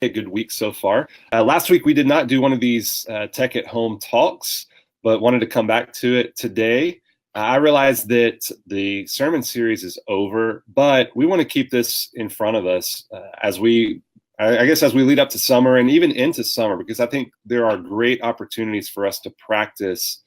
A good week so far. Last week we did not do one of these Tech at Home talks, but wanted to come back to it today. I realize that the sermon series is over, but we want to keep this in front of us as we lead up to summer and even into summer, because I think there are great opportunities for us to practice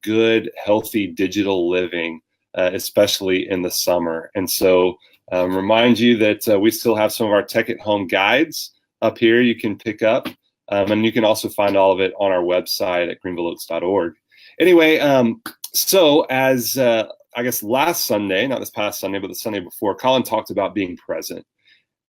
good, healthy digital living, especially in the summer. And so remind you that we still have some of our Tech at Home guides up here you can pick up, and you can also find all of it on our website at greenvilleoaks.org. Anyway, so as I guess last Sunday, not this past Sunday, but the Sunday before, Colin talked about being present.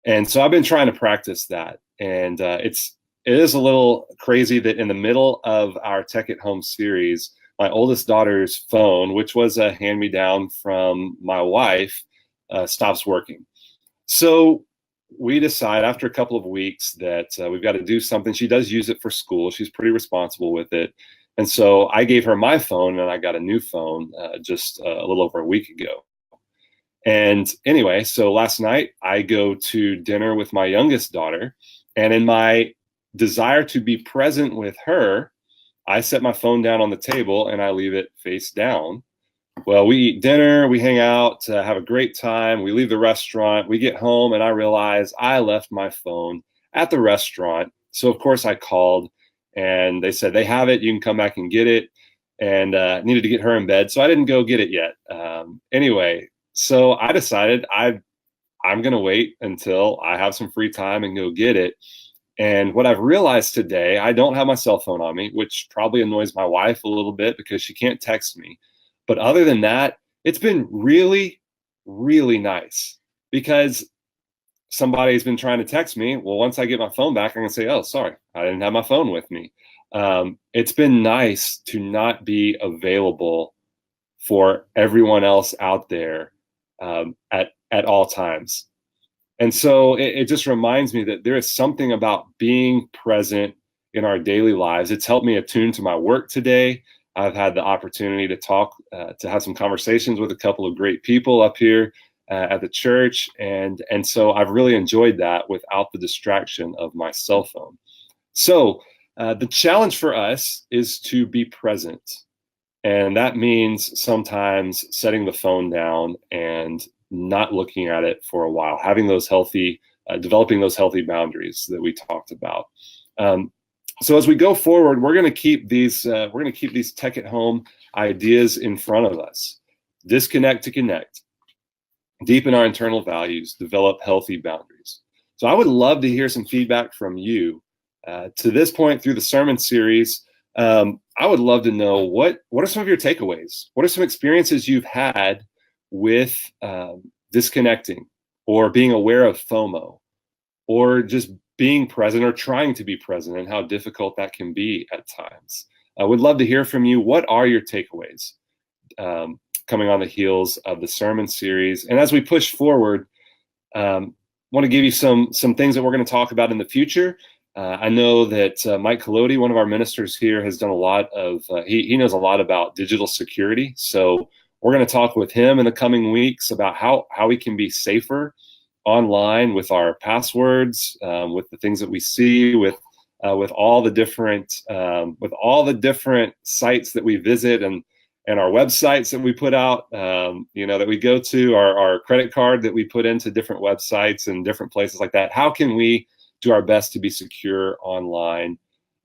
And so I've been trying to practice that. And it is a little crazy that in the middle of our Tech at Home series, my oldest daughter's phone, which was a hand-me-down from my wife, stops working. So we decide after a couple of weeks that we've got to do something. She does use it for school. She's pretty responsible with it. And so I gave her my phone, and I got a new phone just a little over a week ago. And anyway, so last night I go to dinner with my youngest daughter, and in my desire to be present with her, I set my phone down on the table and I leave it face down. Well, we eat dinner, we hang out, have a great time. We leave the restaurant, we get home, and I realize I left my phone at the restaurant. So of course I called, and they said they have it, you can come back and get it, and needed to get her in bed, so I didn't go get it yet. Anyway, so I decided I'm going to wait until I have some free time and go get it. And what I've realized today, I don't have my cell phone on me, which probably annoys my wife a little bit because she can't text me. But other than that, it's been really, really nice, because somebody's been trying to text me. Well, once I get my phone back, I'm going to say, oh, sorry, I didn't have my phone with me. It's been nice to not be available for everyone else out there at all times. And so it just reminds me that there is something about being present in our daily lives. It's helped me attune to my work today. I've had the opportunity to talk, to have some conversations with a couple of great people up here at the church. And so I've really enjoyed that without the distraction of my cell phone. So the challenge for us is to be present. And that means sometimes setting the phone down and not looking at it for a while, having those healthy, developing those healthy boundaries that we talked about. So as we go forward, we're going to keep these Tech at Home ideas in front of us. Disconnect to connect, deepen our internal values, develop healthy boundaries. So I would love to hear some feedback from you. To this point through the sermon series, I would love to know what are some of your takeaways? What are some experiences you've had with disconnecting, or being aware of FOMO, or just being present or trying to be present, and how difficult that can be at times? I would love to hear from you. What are your takeaways coming on the heels of the sermon series? And as we push forward, want to give you some things that we're going to talk about in the future. I know that Mike Colodi, one of our ministers here, has done a lot of, he knows a lot about digital security. So we're going to talk with him in the coming weeks about how we can be safer online with our passwords, with the things that we see, with all the different sites that we visit, and our websites that we put out, that we go to, our credit card that we put into different websites and different places like that. How can we do our best to be secure online?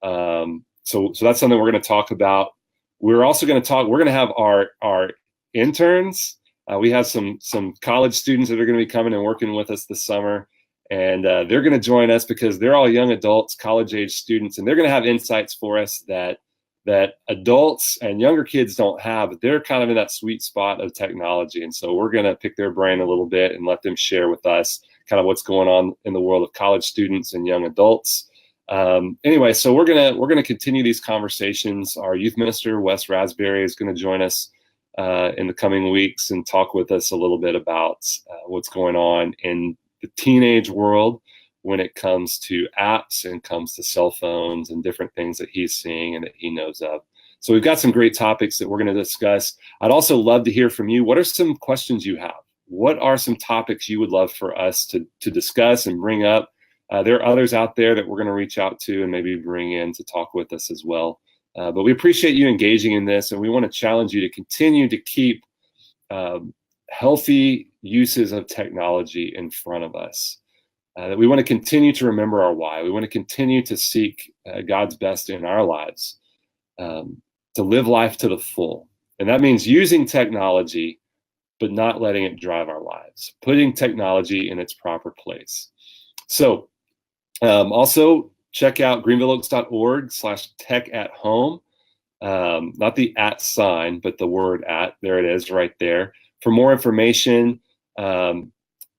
So that's something we're going to talk about. We're also going to have our interns. We have some college students that are going to be coming and working with us this summer, and they're going to join us because they're all young adults, college-age students, and they're going to have insights for us that adults and younger kids don't have, but they're kind of in that sweet spot of technology. And so we're going to pick their brain a little bit and let them share with us kind of what's going on in the world of college students and young adults. Anyway, so we're gonna continue these conversations. Our youth minister, Wes Raspberry, is going to join us in the coming weeks and talk with us a little bit about what's going on in the teenage world when it comes to apps and comes to cell phones and different things that he's seeing and that he knows of. So we've got some great topics that we're going to discuss. I'd also love to hear from you. What are some questions you have? What are some topics you would love for us to discuss and bring up There are others out there that we're going to reach out to and maybe bring in to talk with us as well. But we appreciate you engaging in this, and we want to challenge you to continue to keep healthy uses of technology in front of us. That we want to continue to remember our why. We want to continue to seek God's best in our lives, to live life to the full. And that means using technology, but not letting it drive our lives, putting technology in its proper place. So also check out greenvilleoaks.org/tech@home. Not the @ sign, but the word @ there it is right there for more information.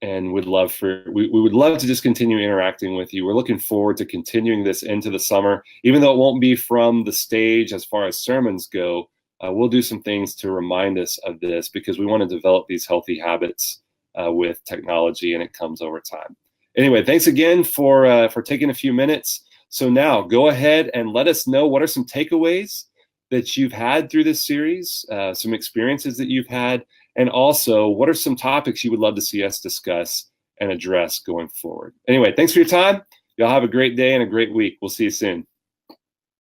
And we would love to just continue interacting with you. We're looking forward to continuing this into the summer, even though it won't be from the stage as far as sermons go. We'll do some things to remind us of this because we want to develop these healthy habits with technology, and it comes over time. Anyway, thanks again for taking a few minutes. So now go ahead and let us know what are some takeaways that you've had through this series, some experiences that you've had, and also what are some topics you would love to see us discuss and address going forward. Anyway, thanks for your time. Y'all have a great day and a great week. We'll see you soon.